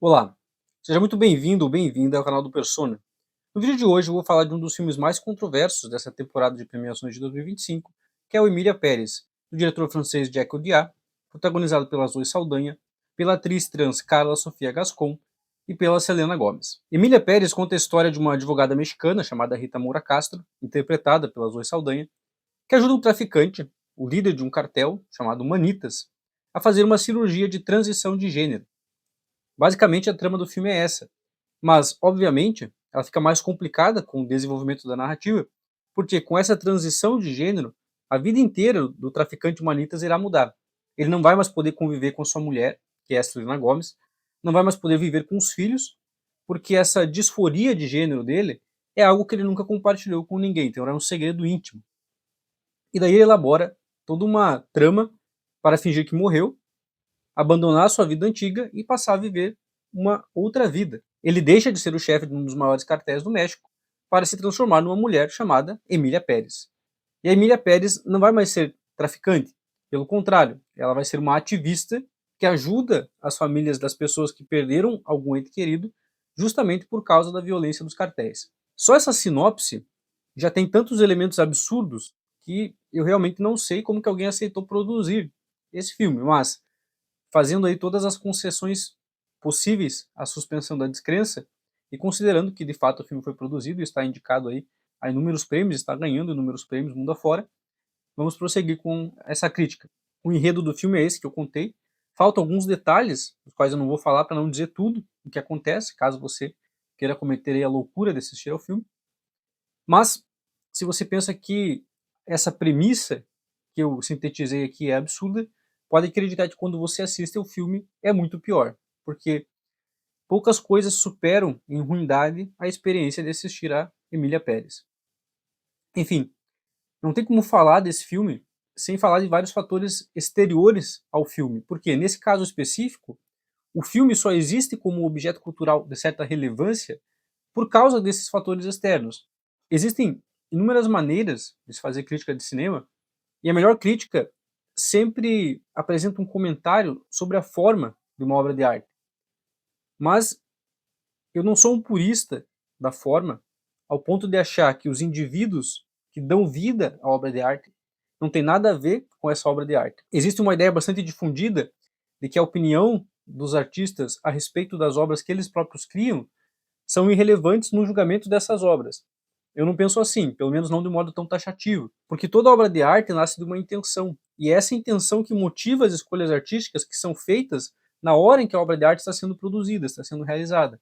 Olá, seja muito bem-vindo ou bem-vinda ao canal do Persona. No vídeo de hoje eu vou falar de um dos filmes mais controversos dessa temporada de premiações de 2025, que é o Emília Pérez, do diretor francês Jacques Audiard, protagonizado pela Zoe Saldanha, pela atriz trans Carla Sofia Gascon e pela Selena Gomez. Emília Pérez conta a história de uma advogada mexicana chamada Rita Moura Castro, interpretada pela Zoe Saldanha, que ajuda um traficante, o líder de um cartel chamado Manitas, a fazer uma cirurgia de transição de gênero. Basicamente, a trama do filme é essa. Mas, obviamente, ela fica mais complicada com o desenvolvimento da narrativa, porque com essa transição de gênero, a vida inteira do traficante Humanitas irá mudar. Ele não vai mais poder conviver com sua mulher, que é a Selena Gomez, não vai mais poder viver com os filhos, porque essa disforia de gênero dele é algo que ele nunca compartilhou com ninguém, então era um segredo íntimo. E daí ele elabora toda uma trama para fingir que morreu, abandonar sua vida antiga e passar a viver uma outra vida. Ele deixa de ser o chefe de um dos maiores cartéis do México para se transformar numa mulher chamada Emília Pérez. E a Emília Pérez não vai mais ser traficante, pelo contrário, ela vai ser uma ativista que ajuda as famílias das pessoas que perderam algum ente querido justamente por causa da violência dos cartéis. Só essa sinopse já tem tantos elementos absurdos que eu realmente não sei como que alguém aceitou produzir esse filme, mas fazendo aí todas as concessões possíveis à suspensão da descrença e considerando que de fato o filme foi produzido e está indicado aí a inúmeros prêmios, está ganhando inúmeros prêmios mundo afora, vamos prosseguir com essa crítica. O enredo do filme é esse que eu contei. Faltam alguns detalhes, os quais eu não vou falar para não dizer tudo o que acontece, caso você queira cometer aí a loucura de assistir ao filme. Mas, se você pensa que essa premissa que eu sintetizei aqui é absurda, pode acreditar que quando você assiste o filme é muito pior, porque poucas coisas superam em ruindade a experiência de assistir a Emília Pérez. Enfim, não tem como falar desse filme sem falar de vários fatores exteriores ao filme, porque nesse caso específico, o filme só existe como objeto cultural de certa relevância por causa desses fatores externos. Existem inúmeras maneiras de se fazer crítica de cinema, e a melhor crítica sempre apresenta um comentário sobre a forma de uma obra de arte. Mas eu não sou um purista da forma, ao ponto de achar que os indivíduos que dão vida à obra de arte não tem nada a ver com essa obra de arte. Existe uma ideia bastante difundida de que a opinião dos artistas a respeito das obras que eles próprios criam são irrelevantes no julgamento dessas obras. Eu não penso assim, pelo menos não de um modo tão taxativo, porque toda obra de arte nasce de uma intenção, e é essa intenção que motiva as escolhas artísticas que são feitas na hora em que a obra de arte está sendo produzida, está sendo realizada.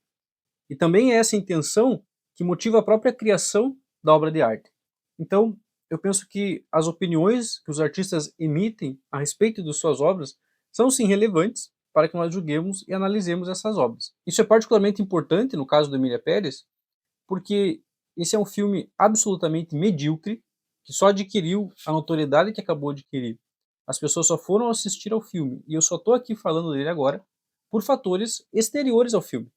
E também é essa intenção que motiva a própria criação da obra de arte. Então, eu penso que as opiniões que os artistas emitem a respeito de suas obras são sim relevantes para que nós julguemos e analisemos essas obras. Isso é particularmente importante no caso do Emília Pérez, porque esse é um filme absolutamente medíocre, que só adquiriu a notoriedade que acabou de adquirir. As pessoas só foram assistir ao filme, e eu só estou aqui falando dele agora, por fatores exteriores ao filme.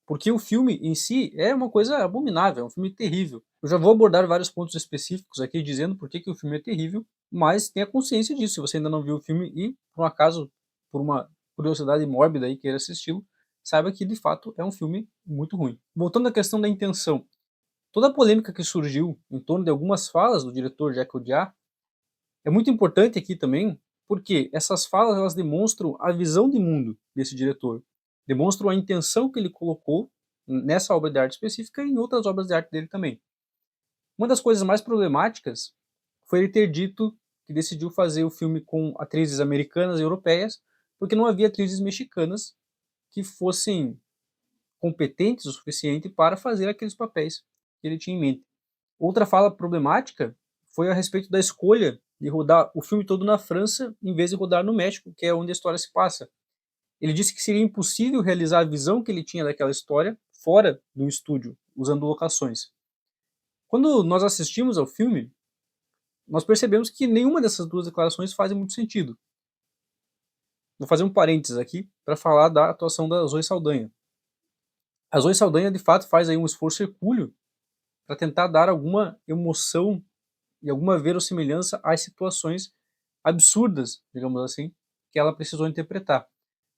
Porque o filme em si é uma coisa abominável, é um filme terrível. Eu já vou abordar vários pontos específicos aqui dizendo por que o filme é terrível, mas tenha consciência disso. Se você ainda não viu o filme e, por um acaso, por uma curiosidade mórbida aí queira assisti-lo, saiba que de fato é um filme muito ruim. Voltando à questão da intenção, toda a polêmica que surgiu em torno de algumas falas do diretor Jacques Audiard é muito importante aqui também, porque essas falas elas demonstram a visão de mundo desse diretor, demonstram a intenção que ele colocou nessa obra de arte específica e em outras obras de arte dele também. Uma das coisas mais problemáticas foi ele ter dito que decidiu fazer o filme com atrizes americanas e europeias, porque não havia atrizes mexicanas que fossem competentes o suficiente para fazer aqueles papéis que ele tinha em mente. Outra fala problemática foi a respeito da escolha de rodar o filme todo na França em vez de rodar no México, que é onde a história se passa. Ele disse que seria impossível realizar a visão que ele tinha daquela história fora do estúdio, usando locações. Quando nós assistimos ao filme, nós percebemos que nenhuma dessas duas declarações faz muito sentido. Vou fazer um parênteses aqui para falar da atuação da Zoe Saldanha. A Zoe Saldanha, de fato, faz aí um esforço hercúleo para tentar dar alguma emoção e alguma verossimilhança às situações absurdas, digamos assim, que ela precisou interpretar.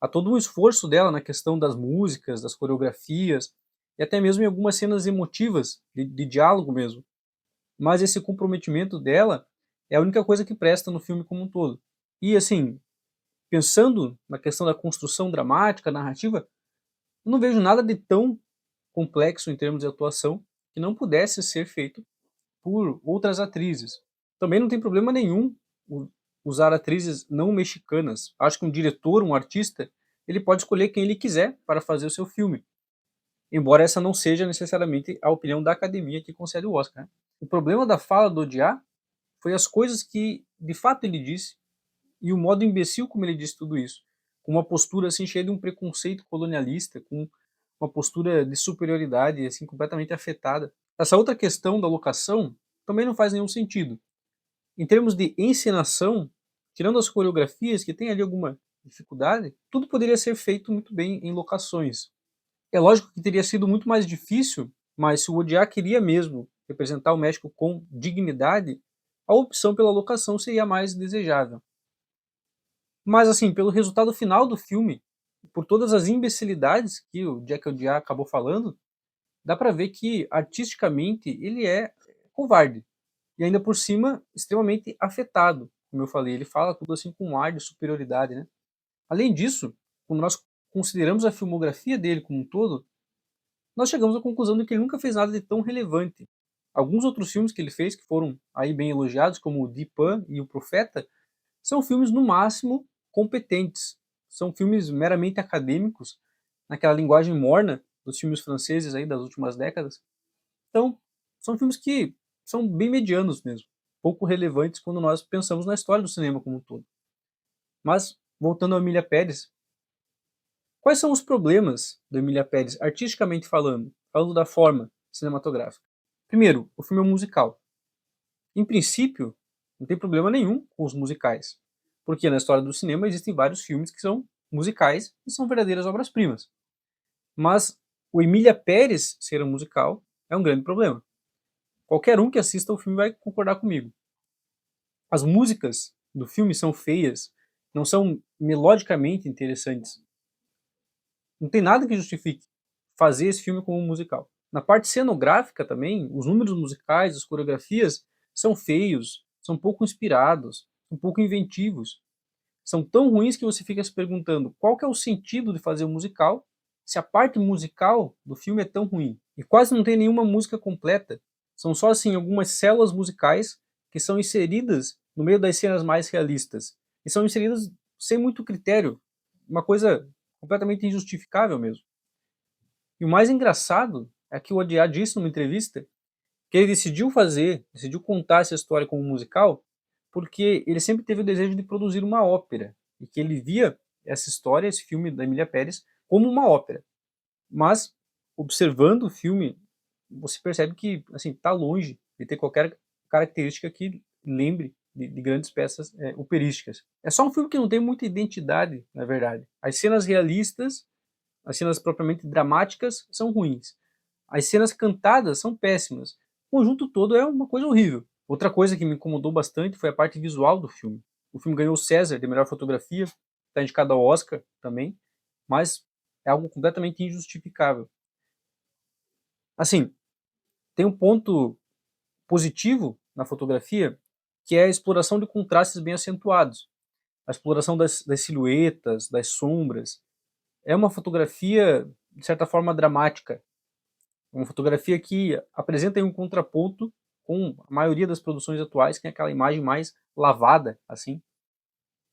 Há todo um esforço dela na questão das músicas, das coreografias, e até mesmo em algumas cenas emotivas, de diálogo mesmo. Mas esse comprometimento dela é a única coisa que presta no filme como um todo. E assim, pensando na questão da construção dramática, narrativa, eu não vejo nada de tão complexo em termos de atuação que não pudesse ser feito por outras atrizes. Também não tem problema nenhum usar atrizes não mexicanas. Acho que um diretor, um artista, ele pode escolher quem ele quiser para fazer o seu filme. Embora essa não seja necessariamente a opinião da academia que concede o Oscar, né? O problema da fala do Odiar foi as coisas que de fato ele disse e o modo imbecil como ele disse tudo isso, com uma postura assim cheia de um preconceito colonialista, com uma postura de superioridade assim completamente afetada. Essa outra questão da locação também não faz nenhum sentido. Em termos de encenação, tirando as coreografias que tem ali alguma dificuldade, tudo poderia ser feito muito bem em locações. É lógico que teria sido muito mais difícil, mas se o Odiar queria mesmo representar o México com dignidade, a opção pela locação seria mais desejável. Mas assim, pelo resultado final do filme, por todas as imbecilidades que o Jack Odiar acabou falando, dá pra ver que artisticamente ele é covarde. E ainda por cima, extremamente afetado. Como eu falei, ele fala tudo assim com um ar de superioridade, né? Além disso, quando nós consideramos a filmografia dele como um todo, nós chegamos à conclusão de que ele nunca fez nada de tão relevante. Alguns outros filmes que ele fez, que foram aí bem elogiados, como o Deepan e o Profeta, são filmes no máximo competentes. São filmes meramente acadêmicos, naquela linguagem morna dos filmes franceses aí das últimas décadas. Então, são filmes que são bem medianos mesmo, pouco relevantes quando nós pensamos na história do cinema como um todo. Mas, voltando ao Emília Pérez, quais são os problemas do Emília Pérez, artisticamente falando, falando da forma cinematográfica? Primeiro, o filme é um musical. Em princípio, não tem problema nenhum com os musicais, porque na história do cinema existem vários filmes que são musicais e são verdadeiras obras-primas. Mas o Emília Pérez ser um musical é um grande problema. Qualquer um que assista o filme vai concordar comigo. As músicas do filme são feias, não são melodicamente interessantes. Não tem nada que justifique fazer esse filme como um musical. Na parte cenográfica também, os números musicais, as coreografias são feios, são pouco inspirados, são pouco inventivos. São tão ruins que você fica se perguntando qual que é o sentido de fazer um musical se a parte musical do filme é tão ruim. E quase não tem nenhuma música completa. São só assim algumas células musicais que são inseridas no meio das cenas mais realistas. E são inseridas sem muito critério. Uma coisa completamente injustificável mesmo. E o mais engraçado é que o Odiar disse numa entrevista que ele decidiu contar essa história como um musical, porque ele sempre teve o desejo de produzir uma ópera, e que ele via essa história, esse filme da Emília Pérez, como uma ópera. Mas, observando o filme, você percebe que assim está longe de ter qualquer característica que lembre de grandes peças operísticas. É só um filme que não tem muita identidade, na verdade. As cenas realistas, as cenas propriamente dramáticas, são ruins. As cenas cantadas são péssimas. O conjunto todo é uma coisa horrível. Outra coisa que me incomodou bastante foi a parte visual do filme. O filme ganhou o César de melhor fotografia, está indicado ao Oscar também, mas é algo completamente injustificável. Assim, tem um ponto positivo na fotografia, que é a exploração de contrastes bem acentuados. A exploração das silhuetas, das sombras. É uma fotografia, de certa forma, dramática. Uma fotografia que apresenta um contraponto com a maioria das produções atuais, que é aquela imagem mais lavada, assim.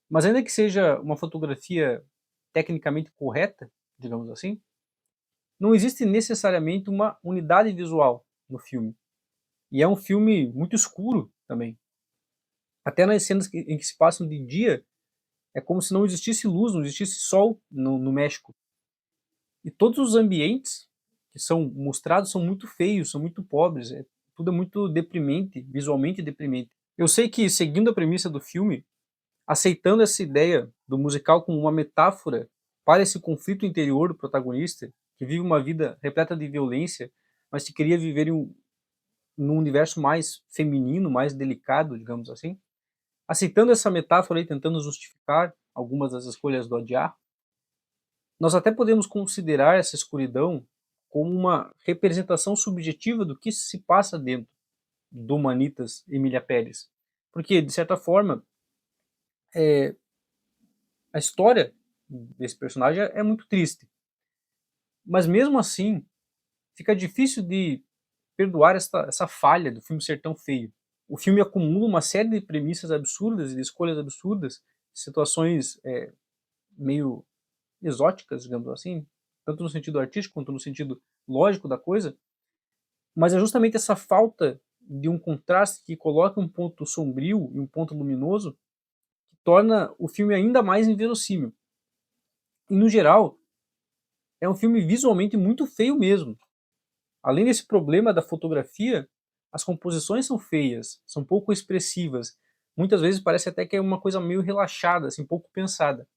Mas ainda que seja uma fotografia tecnicamente correta, digamos assim, não existe necessariamente uma unidade visual no filme. E é um filme muito escuro também. Até nas cenas em que se passam de dia, é como se não existisse luz, não existisse sol no México. E todos os ambientes que são mostrados são muito feios, são muito pobres, tudo é muito deprimente, visualmente deprimente. Eu sei que, seguindo a premissa do filme, aceitando essa ideia do musical como uma metáfora para esse conflito interior do protagonista, que vive uma vida repleta de violência, mas que queria viver num universo mais feminino, mais delicado, digamos assim, aceitando essa metáfora e tentando justificar algumas das escolhas do Odiar, Nós até podemos considerar essa escuridão como uma representação subjetiva do que se passa dentro do Manitas Emília Pérez. Porque, de certa forma, a história desse personagem é muito triste. Mas mesmo assim, fica difícil de perdoar essa falha do filme ser tão feio. O filme acumula uma série de premissas absurdas e de escolhas absurdas, situações meio exóticas, digamos assim, tanto no sentido artístico quanto no sentido lógico da coisa, mas é justamente essa falta de um contraste que coloca um ponto sombrio e um ponto luminoso que torna o filme ainda mais inverossímil. E no geral, é um filme visualmente muito feio mesmo. Além desse problema da fotografia, as composições são feias, são pouco expressivas. Muitas vezes parece até que é uma coisa meio relaxada, assim, pouco pensada.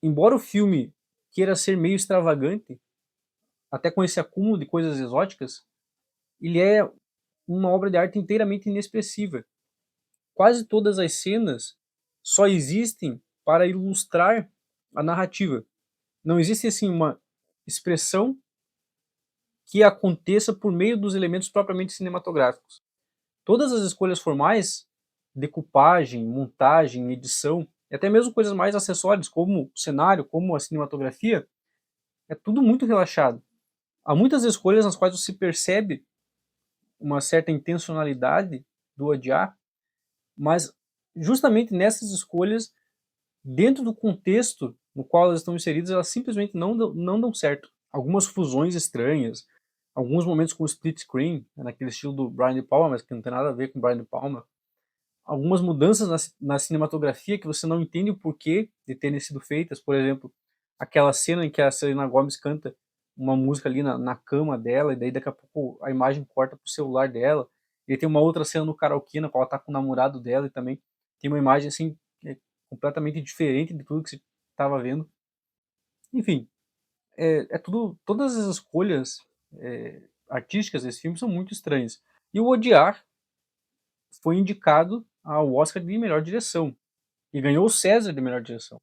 Embora o filme queira ser meio extravagante, até com esse acúmulo de coisas exóticas, ele é uma obra de arte inteiramente inexpressiva. Quase todas as cenas só existem para ilustrar a narrativa. Não existe assim uma expressão que aconteça por meio dos elementos propriamente cinematográficos. Todas as escolhas formais, decupagem, montagem, edição, e até mesmo coisas mais acessórias, como o cenário, como a cinematografia, é tudo muito relaxado. Há muitas escolhas nas quais você percebe uma certa intencionalidade do odiar, mas justamente nessas escolhas, dentro do contexto no qual elas estão inseridas, elas simplesmente não dão certo. Algumas fusões estranhas, alguns momentos com split screen, naquele estilo do Brian De Palma, mas que não tem nada a ver com Brian De Palma. Algumas mudanças na cinematografia que você não entende o porquê de terem sido feitas. Por exemplo, aquela cena em que a Selena Gomez canta uma música ali na cama dela, e daí daqui a pouco a imagem corta pro celular dela. E tem uma outra cena no karaokê, na qual ela tá com o namorado dela, e também tem uma imagem assim completamente diferente de tudo que você estava vendo. Enfim, todas as escolhas artísticas desse filme são muito estranhas. E o Odiar foi indicado ao Oscar de melhor direção e ganhou o César de melhor direção.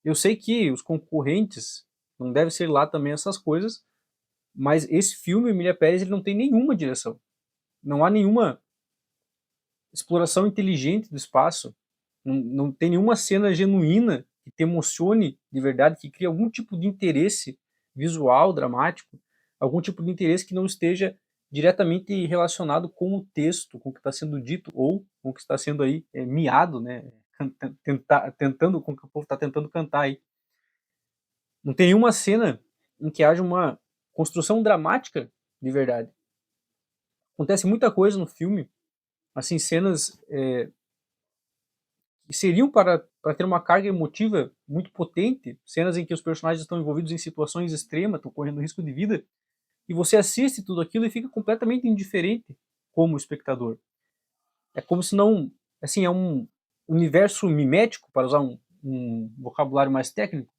Eu sei que os concorrentes não devem ser lá também essas coisas, mas esse filme, Emília Pérez, ele não tem nenhuma direção. Não há nenhuma exploração inteligente do espaço. Não tem nenhuma cena genuína que te emocione de verdade, que crie algum tipo de interesse visual, dramático, algum tipo de interesse que não esteja diretamente relacionado com o texto, com o que está sendo dito ou com o que está sendo aí miado, né? Tentando, com o que o povo está tentando cantar aí. Não tem nenhuma cena em que haja uma construção dramática de verdade. Acontece muita coisa no filme, assim, cenas que seriam para ter uma carga emotiva muito potente, cenas em que os personagens estão envolvidos em situações extremas, estão correndo risco de vida, e você assiste tudo aquilo e fica completamente indiferente como espectador. É como se não, assim, é um universo mimético, para usar um vocabulário mais técnico,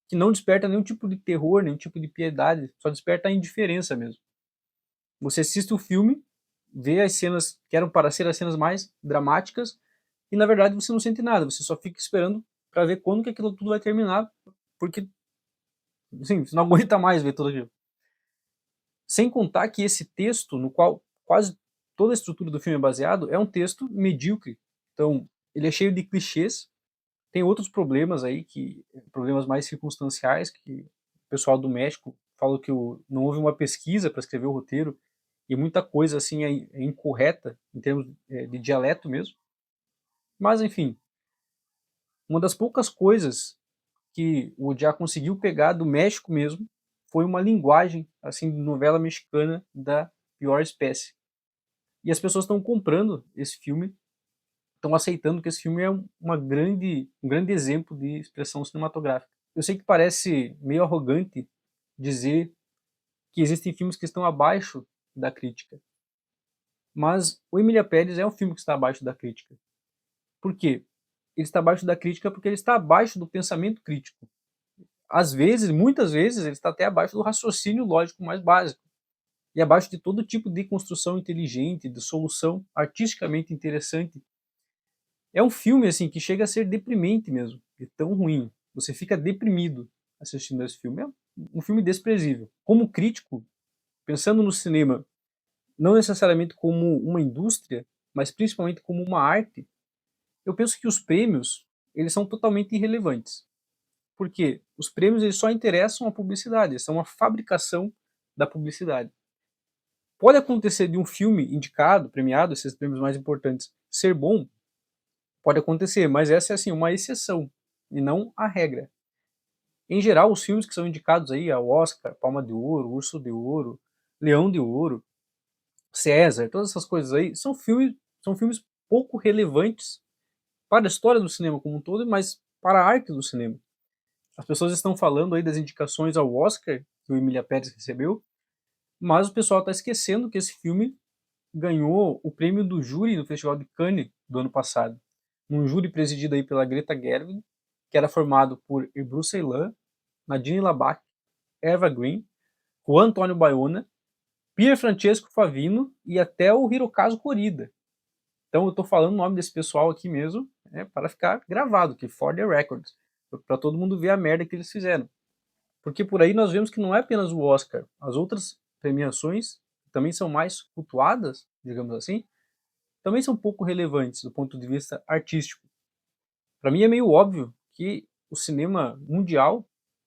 que não desperta nenhum tipo de terror, nenhum tipo de piedade, só desperta a indiferença mesmo. Você assiste o filme, vê as cenas que eram para ser as cenas mais dramáticas, e na verdade você não sente nada, você só fica esperando para ver quando que aquilo tudo vai terminar, porque, assim, você não aguenta mais ver tudo aquilo. Sem contar que esse texto, no qual quase toda a estrutura do filme é baseado, é um texto medíocre. Então, ele é cheio de clichês, tem outros problemas aí, problemas mais circunstanciais, que o pessoal do México falou que não houve uma pesquisa para escrever o roteiro, e muita coisa assim é incorreta, em termos de dialeto mesmo. Mas, enfim, uma das poucas coisas que o Odiar conseguiu pegar do México mesmo foi uma linguagem, assim, de novela mexicana da pior espécie. E as pessoas estão comprando esse filme, estão aceitando que esse filme é um grande exemplo de expressão cinematográfica. Eu sei que parece meio arrogante dizer que existem filmes que estão abaixo da crítica, mas o Emília Pérez é um filme que está abaixo da crítica. Por quê? Ele está abaixo da crítica porque ele está abaixo do pensamento crítico. Às vezes, muitas vezes, ele está até abaixo do raciocínio lógico mais básico e abaixo de todo tipo de construção inteligente, de solução artisticamente interessante. É um filme assim que chega a ser deprimente mesmo, é tão ruim. Você fica deprimido assistindo esse filme. É um filme desprezível. Como crítico, pensando no cinema, não necessariamente como uma indústria, mas principalmente como uma arte, eu penso que os prêmios, eles são totalmente irrelevantes. Porque os prêmios eles só interessam a publicidade, eles são uma fabricação da publicidade. Pode acontecer de um filme indicado, premiado, esses prêmios mais importantes, ser bom, pode acontecer, mas essa é assim uma exceção e não a regra. Em geral, os filmes que são indicados aí ao Oscar, Palma de Ouro, Urso de Ouro, Leão de Ouro, César, todas essas coisas aí, são filmes pouco relevantes para a história do cinema como um todo, mas para a arte do cinema. As pessoas estão falando aí das indicações ao Oscar que o Emília Pérez recebeu, mas o pessoal está esquecendo que esse filme ganhou o prêmio do júri do Festival de Cannes do ano passado. Um júri presidido aí pela Greta Gerwig, que era formado por Bruce Ceylan, Nadine Labac, Eva Green, Juan Antônio Bayona, Pier Francesco Favino e até o Hirokazu Korida. Então eu estou falando o nome desse pessoal aqui mesmo, para ficar gravado, que for the records, para todo mundo ver a merda que eles fizeram. Porque por aí nós vemos que não é apenas o Oscar, as outras premiações também são mais cultuadas, digamos assim, também são pouco relevantes do ponto de vista artístico. Para mim é meio óbvio que o cinema mundial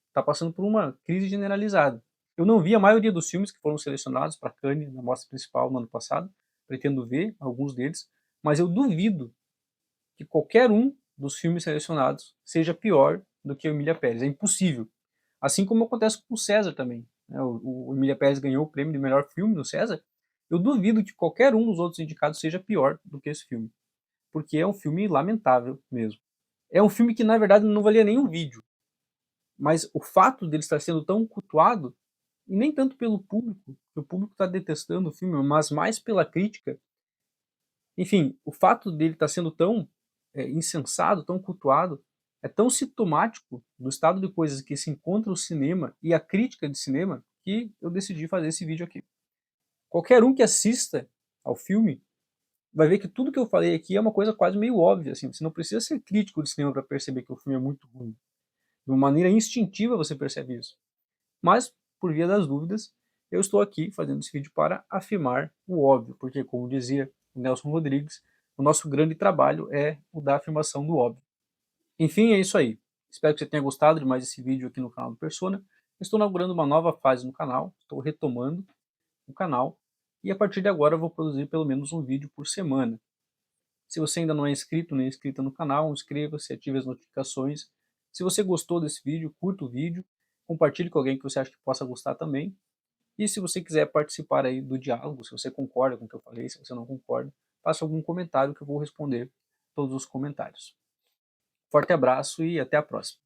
está passando por uma crise generalizada. Eu não vi a maioria dos filmes que foram selecionados para Cannes, na mostra principal no ano passado, pretendo ver alguns deles, mas eu duvido que qualquer um dos filmes selecionados seja pior do que o Emília Pérez. É impossível. Assim como acontece com o César também. Né? O Emília Pérez ganhou o prêmio de melhor filme no César. Eu duvido que qualquer um dos outros indicados seja pior do que esse filme. Porque é um filme lamentável mesmo. É um filme que, na verdade, não valia nem um vídeo. Mas o fato dele estar sendo tão cultuado, e nem tanto pelo público, que o público está detestando o filme, mas mais pela crítica. Enfim, o fato dele estar sendo tão insensado, tão cultuado, é tão sintomático do estado de coisas que se encontra o cinema e a crítica de cinema que eu decidi fazer esse vídeo aqui. Qualquer um que assista ao filme vai ver que tudo que eu falei aqui é uma coisa quase meio óbvia, assim, você não precisa ser crítico de cinema para perceber que o filme é muito ruim. De uma maneira instintiva você percebe isso. Mas, por via das dúvidas, eu estou aqui fazendo esse vídeo para afirmar o óbvio, porque, como dizia o Nelson Rodrigues, o nosso grande trabalho é o da afirmação do óbvio. Enfim, é isso aí. Espero que você tenha gostado de mais esse vídeo aqui no canal do Persona. Estou inaugurando uma nova fase no canal, estou retomando o canal, e a partir de agora eu vou produzir pelo menos um vídeo por semana. Se você ainda não é inscrito nem inscrita no canal, inscreva-se, ative as notificações. Se você gostou desse vídeo, curta o vídeo, compartilhe com alguém que você acha que possa gostar também. E se você quiser participar aí do diálogo, se você concorda com o que eu falei, se você não concorda, faça algum comentário que eu vou responder todos os comentários. Forte abraço e até a próxima.